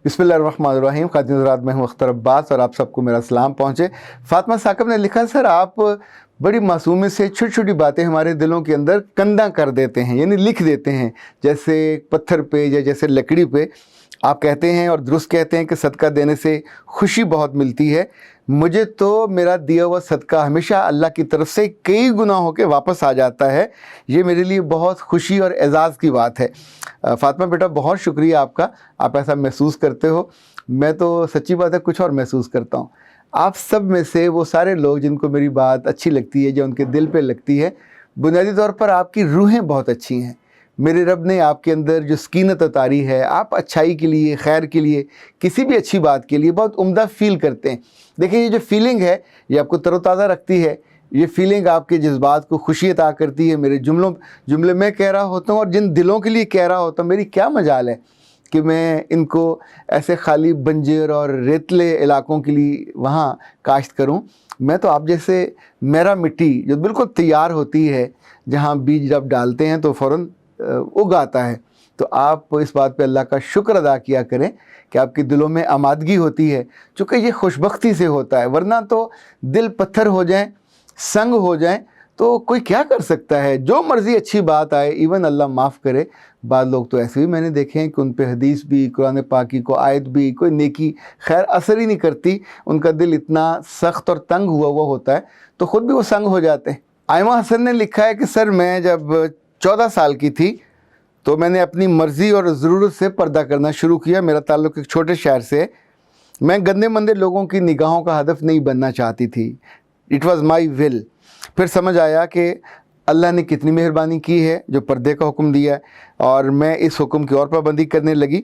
बिस्मिल्लाहिर्रहमानिर्रहीम। ख़ातिन हज़रात, मैं हूँ अख्तर अब्बास और आप सबको मेरा सलाम पहुँचे। फ़ातिमा साकिब ने लिखा, सर आप बड़ी मासूमी से छोटी छोटी बातें हमारे दिलों के अंदर कंधा कर देते हैं, यानी लिख देते हैं, जैसे पत्थर पे या जैसे लकड़ी पे। आप कहते हैं और दुरुस्त कहते हैं कि सदका देने से खुशी बहुत मिलती है। मुझे तो मेरा दिया हुआ सदका हमेशा अल्लाह की तरफ से कई गुना होकर वापस आ जाता है। ये मेरे लिए बहुत खुशी और एजाज़ की बात है। फ़ातिमा बेटा, बहुत शुक्रिया आपका, आप ऐसा महसूस करते हो। मैं तो सच्ची बात है कुछ और महसूस करता हूँ। आप सब में से वो सारे लोग जिनको मेरी बात अच्छी लगती है, जो उनके दिल पे लगती है, बुनियादी तौर पर आपकी रूहें बहुत अच्छी हैं। मेरे रब ने आपके अंदर जो सकीनत उतारी है, आप अच्छाई के लिए, खैर के लिए, किसी भी अच्छी बात के लिए बहुत उम्दा फ़ील करते हैं। देखिए, ये जो फीलिंग है ये आपको तरोताज़ा रखती है। ये फीलिंग आपके जज्बात को खुशी अता करती है। मेरे जुमले मैं कह रहा होता हूँ और जिन दिलों के लिए कह रहा होता हूँ, मेरी क्या मजाल है कि मैं इनको ऐसे खाली बंजर और रेतले इलाकों के लिए वहाँ काश्त करूँ। मैं तो आप जैसे मेरा मिट्टी जो बिल्कुल तैयार होती है, जहाँ बीज जब डालते हैं तो फ़ौरन उग आता है। तो आप इस बात पे अल्लाह का शुक्र अदा किया करें कि आपके दिलों में आमादगी होती है, चूँकि ये खुशबख्ती से होता है। वरना तो दिल पत्थर हो जाए, संग हो जाए तो कोई क्या कर सकता है। जो मर्ज़ी अच्छी बात आए, इवन अल्लाह माफ़ करे, बाद लोग तो ऐसे भी मैंने देखे हैं कि उन पे हदीस भी, कुरान पाक की कोई आयत भी, कोई नेकी खैर असर ही नहीं करती। उनका दिल इतना सख्त और तंग हुआ हुआ होता है तो ख़ुद भी वो संग हो जाते हैं। आयमा हसन ने लिखा है कि सर मैं जब 14 साल की थी तो मैंने अपनी मर्ज़ी और ज़रूरत से पर्दा करना शुरू किया। मेरा ताल्लुक़ एक छोटे शहर से। मैं गंदे मंदे लोगों की निगाहों का हदफ नहीं बनना चाहती थी। It was my will. फिर समझ आया कि अल्लाह ने कितनी मेहरबानी की है जो पर्दे का हुक्म दिया है, और मैं इस हुक्म की और पाबंदी करने लगी।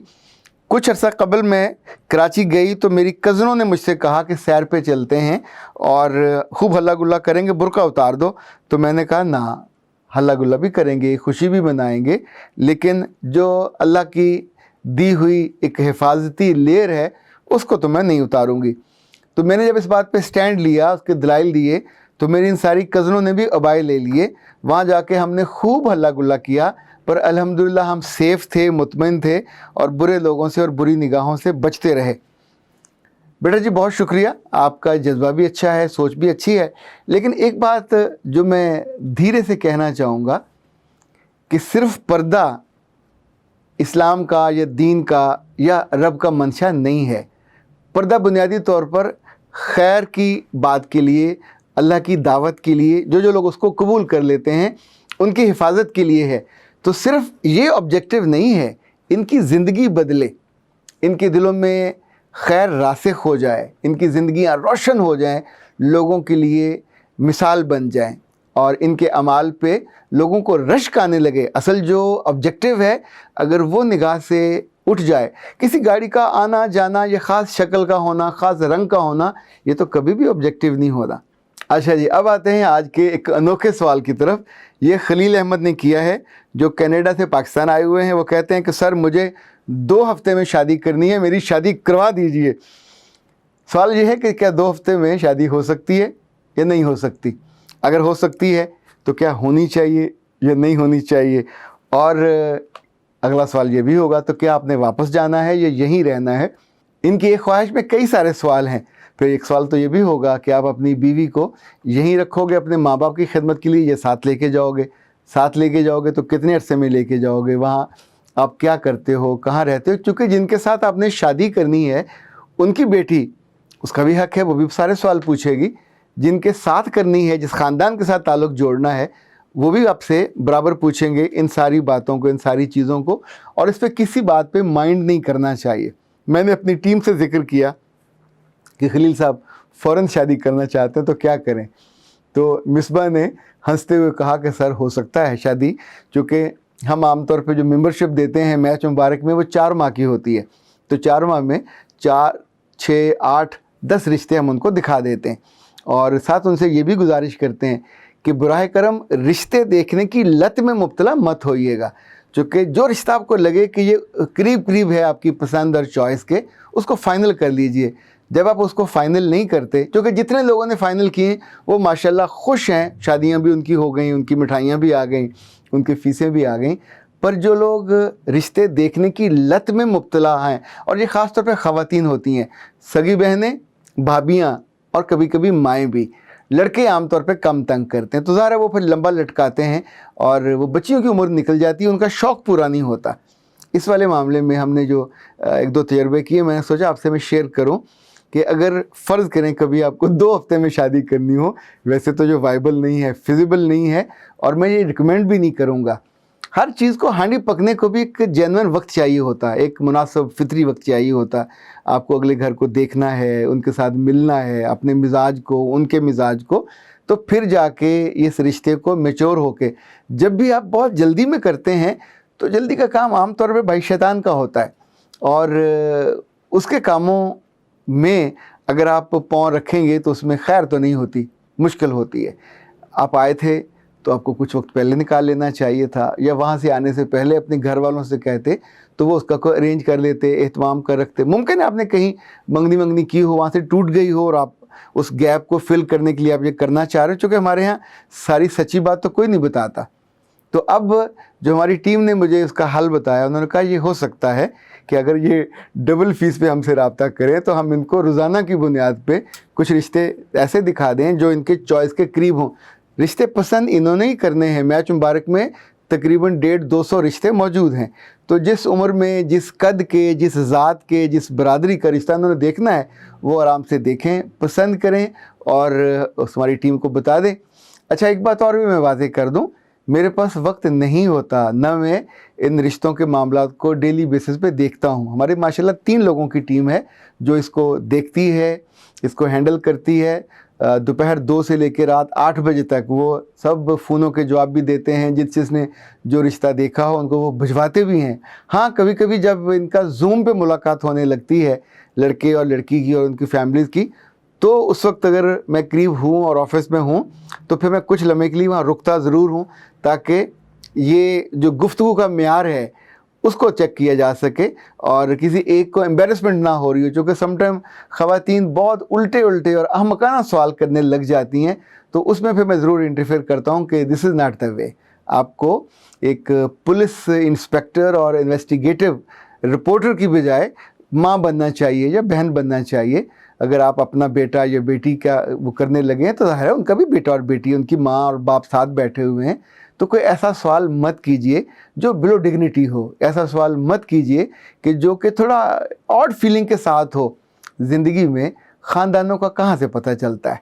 कुछ अर्सा कबल मैं कराची गई तो मेरी कज़नों ने मुझसे कहा कि सैर पे चलते हैं और खूब हल्ला गुल्ला करेंगे, बुर्का उतार दो। तो मैंने कहा ना, हल्ला गुल्ला भी करेंगे, खुशी भी मनाएंगे, लेकिन जो अल्लाह की दी हुई एक हिफाजती लेयर है उसको तो मैं नहीं उतारूँगी। तो मैंने जब इस बात पे स्टैंड लिया, उसके दलाइल दिए, तो मेरी इन सारी कज़नों ने भी अबाए ले लिए। वहाँ जाके हमने खूब हल्ला गुल्ला किया, पर अल्हम्दुलिल्लाह हम सेफ़ थे, मुतमईन थे और बुरे लोगों से और बुरी निगाहों से बचते रहे। बेटा जी बहुत शुक्रिया, आपका जज्बा भी अच्छा है, सोच भी अच्छी है। लेकिन एक बात जो मैं धीरे से कहना चाहूँगा कि सिर्फ़ पर्दा इस्लाम का या दीन का या रब का मंशा नहीं है। पर्दा बुनियादी तौर पर खैर की बात के लिए, अल्लाह की दावत के लिए, जो लोग उसको कबूल कर लेते हैं उनकी हिफाजत के लिए है। तो सिर्फ़ ये ऑब्जेक्टिव नहीं है, इनकी ज़िंदगी बदले, इनके दिलों में खैर रासिख हो जाए, इनकी ज़िंदगियाँ रोशन हो जाएं, लोगों के लिए मिसाल बन जाएं और इनके अमाल पे लोगों को रश्क आने लगे। असल जो ऑब्जेक्टिव है अगर वो निगाह से उठ जाए, किसी गाड़ी का आना जाना या ख़ास शक्ल का होना, ख़ास रंग का होना, ये तो कभी भी ऑब्जेक्टिव नहीं होता। अच्छा जी, अब आते हैं आज के एक अनोखे सवाल की तरफ। ये खलील अहमद ने किया है जो कनाडा से पाकिस्तान आए हुए हैं। वो कहते हैं कि सर मुझे 2 हफ्ते में शादी करनी है, मेरी शादी करवा दीजिए। सवाल ये है कि क्या 2 हफ्ते में शादी हो सकती है या नहीं हो सकती? अगर हो सकती है तो क्या होनी चाहिए या नहीं होनी चाहिए? और अगला सवाल ये भी होगा, तो क्या आपने वापस जाना है या यहीं रहना है? इनकी एक ख्वाहिश में कई सारे सवाल हैं। फिर एक सवाल तो ये भी होगा कि आप अपनी बीवी को यहीं रखोगे अपने माँ बाप की खिदमत के लिए या साथ लेके जाओगे? साथ लेके जाओगे तो कितने अरसे में लेके जाओगे? वहाँ आप क्या करते हो, कहाँ रहते हो? चूँकि जिनके साथ आपने शादी करनी है उनकी बेटी, उसका भी हक़ है, वो भी सारे सवाल पूछेगी। जिनके साथ करनी है, जिस ख़ानदान के साथ ताल्लुक़ जोड़ना है, वो भी आपसे बराबर पूछेंगे इन सारी बातों को, इन सारी चीज़ों को। और इस पर किसी बात पे माइंड नहीं करना चाहिए। मैंने अपनी टीम से ज़िक्र किया कि खलील साहब फ़ौरन शादी करना चाहते हैं तो क्या करें? तो मिसबा ने हंसते हुए कहा कि सर हो सकता है शादी, चूँकि हम आमतौर पे जो मेंबरशिप देते हैं मैच मुबारक में वो 4 माह की होती है। तो 4 माह में 4, 6, 8, 10 रिश्ते हम उनको दिखा देते हैं और साथ उनसे ये भी गुजारिश करते हैं कि बुराए करम रिश्ते देखने की लत में मुब्तला मत होइएगा। चूँकि जो रिश्ता आपको लगे कि ये करीब करीब है आपकी पसंद और चॉइस के, उसको फ़ाइनल कर लीजिए। जब आप उसको फ़ाइनल नहीं करते, क्योंकि जितने लोगों ने फ़ाइनल किए वो माशाल्लाह खुश हैं, शादियां भी उनकी हो गई, उनकी मिठाइयां भी आ गई, उनकी फ़ीसें भी आ गई, पर जो लोग रिश्ते देखने की लत में मुब्तला हैं, और ये ख़ास तौर पे ख़वातीन होती हैं, सगी बहनें, भाभियाँ और कभी कभी माएँ भी, लड़के आमतौर पे कम तंग करते हैं, तो ज़ाहिर है वो फिर लंबा लटकाते हैं और वो बच्चियों की उम्र निकल जाती है, उनका शौक़ पूरा नहीं होता। इस वाले मामले में हमने जो एक दो तजर्बे किए, मैंने सोचा आपसे मैं शेयर करूं कि अगर फ़र्ज़ करें कभी आपको 2 हफ्ते में शादी करनी हो, वैसे तो जो वाइबल नहीं है, फिजिबल नहीं है, और मैं ये रिकमेंड भी नहीं करूँगा। हर चीज़ को हांडी पकने को भी एक जेन्युइन वक्त चाहिए होता है, एक मुनासिब फितरी वक्त चाहिए होता है। आपको अगले घर को देखना है, उनके साथ मिलना है, अपने मिजाज को, उनके मिजाज को, तो फिर जाके इस रिश्ते को मैच्योर होके, जब भी आप बहुत जल्दी में करते हैं तो जल्दी का काम आमतौर पे भाई शैतान का होता है, और उसके कामों में अगर आप पाँव रखेंगे तो उसमें खैर तो नहीं होती, मुश्किल होती है। आप आए थे तो आपको कुछ वक्त पहले निकाल लेना चाहिए था, या वहाँ से आने से पहले अपने घर वालों से कहते तो वो उसका कोई अरेंज कर लेते, एहतमाम कर रखते। मुमकिन है आपने कहीं मंगनी की हो, वहाँ से टूट गई हो, और आप उस गैप को फिल करने के लिए आप ये करना चाह रहे हो, चूँकि हमारे यहाँ सारी सच्ची बात तो कोई नहीं बताता। तो अब जो हमारी टीम ने मुझे इसका हल बताया, उन्होंने कहा ये हो सकता है कि अगर ये डबल फ़ीस पे हमसे रब्ता करें तो हम इनको रोज़ाना की बुनियाद पे कुछ रिश्ते ऐसे दिखा दें जो इनके चॉइस के करीब हों। रिश्ते पसंद इन्होंने ही करने हैं। मैच मुबारक में तकरीबन 150-200 रिश्ते मौजूद हैं, तो जिस उम्र में, जिस कद के, जिस ज़ात के, जिस बरादरी का रिश्ता उन्होंने देखना है वो आराम से देखें, पसंद करें और हमारी टीम को बता दें। अच्छा, एक बात और भी मैं वाज़ेह कर दूँ, मेरे पास वक्त नहीं होता, न मैं इन रिश्तों के मामलात को डेली बेसिस पे देखता हूँ। हमारे माशाल्लाह 3 लोगों की टीम है जो इसको देखती है, इसको हैंडल करती है। दोपहर 2 से लेकर रात 8 बजे तक वो सब फ़ोनों के जवाब भी देते हैं, जिसने जो रिश्ता देखा हो उनको वो भिजवाते भी हैं। हाँ, कभी कभी जब इनका ज़ूम पे मुलाकात होने लगती है लड़के और लड़की की और उनकी फैमिलीज़ की, तो उस वक्त अगर मैं करीब हूँ और ऑफिस में हूँ तो फिर मैं कुछ लम्हे के लिए वहाँ रुकता ज़रूर हूँ, ताकि ये जो गुफ्तगू का म्यार है उसको चेक किया जा सके और किसी एक को एम्बेरसमेंट ना हो रही हो। चूँकि समटाइम ख़वातीन बहुत उल्टे और अहमकाना सवाल करने लग जाती हैं, तो उसमें फिर मैं ज़रूर इंटरफेयर करता हूँ कि this is not the way. आपको एक पुलिस इंस्पेक्टर और इन्वेस्टिगेटिव रिपोर्टर की बजाय माँ बनना चाहिए या बहन बनना चाहिए। अगर आप अपना बेटा या बेटी का वो करने लगे हैं तो ज़ाहिर है उनका भी बेटा और बेटी, उनकी माँ और बाप साथ बैठे हुए हैं, तो कोई ऐसा सवाल मत कीजिए जो बिलो डिग्निटी हो। ऐसा सवाल मत कीजिए कि जो कि थोड़ा ऑड फीलिंग के साथ हो। ज़िंदगी में ख़ानदानों का कहाँ से पता चलता है?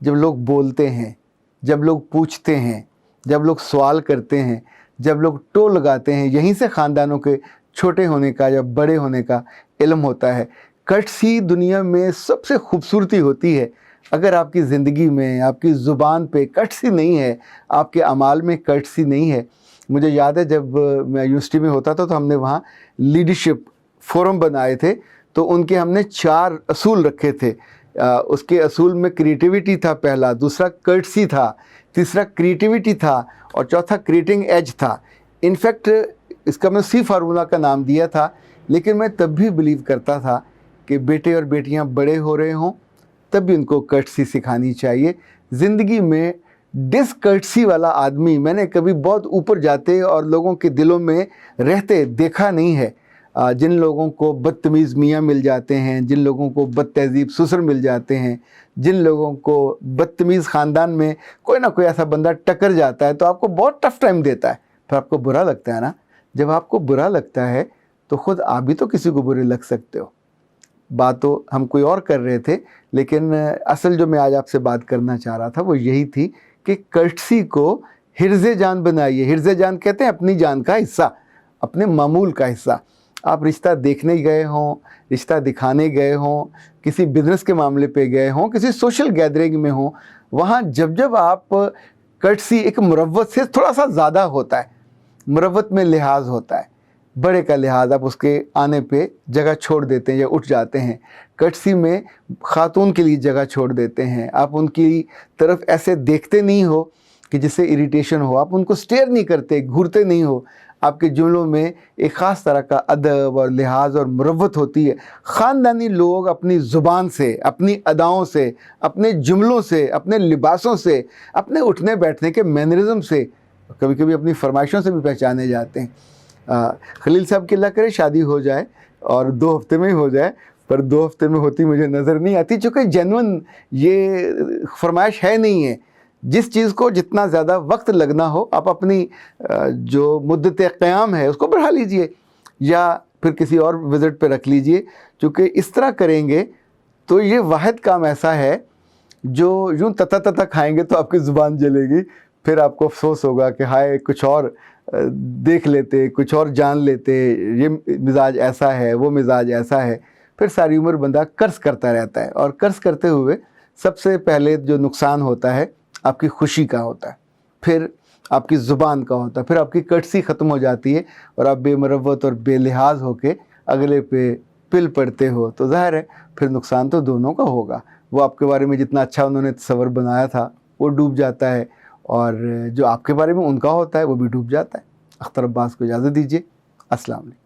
जब लोग बोलते हैं, जब लोग पूछते हैं, जब लोग सवाल करते हैं, जब लोग टोल लगाते हैं, यहीं से ख़ानदानों के छोटे होने का या बड़े होने का इल्म होता है। कर्टसी दुनिया में सबसे खूबसूरती होती है। अगर आपकी ज़िंदगी में, आपकी ज़ुबान पे कर्टसी नहीं है, आपके अमाल में कर्टसी नहीं है। मुझे याद है जब मैं यूनिवर्सिटी में होता था तो हमने वहाँ लीडरशिप फोरम बनाए थे, तो उनके हमने 4 असूल रखे थे। उसके असूल में क्रिएटिविटी था पहला, दूसरा कर्टसी था, तीसरा क्रिएटिविटी था और चौथा क्रिएटिंग एज था। इनफैक्ट इसका मैं सी फार्मूला का नाम दिया था, लेकिन मैं तब भी बिलीव करता था कि बेटे और बेटियां बड़े हो रहे हों तब भी उनको कर्टसी सिखानी चाहिए। ज़िंदगी में डिसकर्टसी वाला आदमी मैंने कभी बहुत ऊपर जाते और लोगों के दिलों में रहते देखा नहीं है। जिन लोगों को बदतमीज़ मियाँ मिल जाते हैं, जिन लोगों को बदतहज़ीब ससुर मिल जाते हैं, जिन लोगों को बदतमीज़ ख़ानदान में कोई ना कोई ऐसा बंदा टकर जाता है तो आपको बहुत टफ़ टाइम देता है, फिर आपको बुरा लगता है ना। जब आपको बुरा लगता है तो ख़ुद आप भी तो किसी को बुरे लग सकते हो। बात तो हम कोई और कर रहे थे, लेकिन असल जो मैं आज आपसे बात करना चाह रहा था वो यही थी कि कर्टसी को हिर्ज़े जान बनाइए। हिर्ज़े जान कहते हैं अपनी जान का हिस्सा, अपने मामूल का हिस्सा। आप रिश्ता देखने गए हों, रिश्ता दिखाने गए हों, किसी बिज़नेस के मामले पे गए हों, किसी सोशल गैदरिंग में हों, वहाँ जब आप कर्टसी एक मुरव्वत से थोड़ा सा ज़्यादा होता है। मुरव्वत में लिहाज होता है, बड़े का लिहाज, आप उसके आने पे जगह छोड़ देते हैं या उठ जाते हैं। कर्टसी में ख़ातून के लिए जगह छोड़ देते हैं। आप उनकी तरफ ऐसे देखते नहीं हो कि जिससे इरिटेशन हो, आप उनको स्टेयर नहीं करते, घूरते नहीं हो। आपके जुमलों में एक ख़ास तरह का अदब और लिहाज और मुरव्वत होती है। ख़ानदानी लोग अपनी ज़ुबान से, अपनी अदाओं से, अपने जुमलों से, अपने लिबासों से, अपने उठने बैठने के मैनरिज़म से, कभी कभी अपनी फरमाइशों से भी पहचाने जाते हैं। خلیل صاحب کی اللہ کرے شادی ہو جائے اور 2 ہفتے میں ہی ہو جائے، پر 2 ہفتے میں ہوتی مجھے نظر نہیں آتی، چونکہ جینون یہ فرمائش ہے نہیں ہے۔ جس چیز کو جتنا زیادہ وقت لگنا ہو آپ اپنی جو مدت قیام ہے اس کو بڑھا لیجئے، یا پھر کسی اور وزٹ پہ رکھ لیجئے، چونکہ اس طرح کریں گے تو یہ واحد کام ایسا ہے جو یوں تتا کھائیں گے تو آپ کی زبان جلے گی، پھر آپ کو افسوس ہوگا کہ ہائے کچھ اور دیکھ لیتے، کچھ اور جان لیتے، یہ مزاج ایسا ہے، وہ مزاج ایسا ہے، پھر ساری عمر بندہ قرض کرتا رہتا ہے، اور قرض کرتے ہوئے سب سے پہلے جو نقصان ہوتا ہے آپ کی خوشی کا ہوتا ہے، پھر آپ کی زبان کا ہوتا ہے، پھر آپ کی کٹسی ختم ہو جاتی ہے اور آپ بے مروت اور بے لحاظ ہو کے اگلے پہ پل پڑتے ہو، تو ظاہر ہے پھر نقصان تو دونوں کا ہوگا۔ وہ آپ کے بارے میں جتنا اچھا انہوں نے تصور بنایا تھا وہ ڈوب جاتا ہے، اور جو آپ کے بارے میں ان کا ہوتا ہے وہ بھی ڈوب جاتا ہے۔ اختر عباس کو اجازت دیجیے، السلام علیکم۔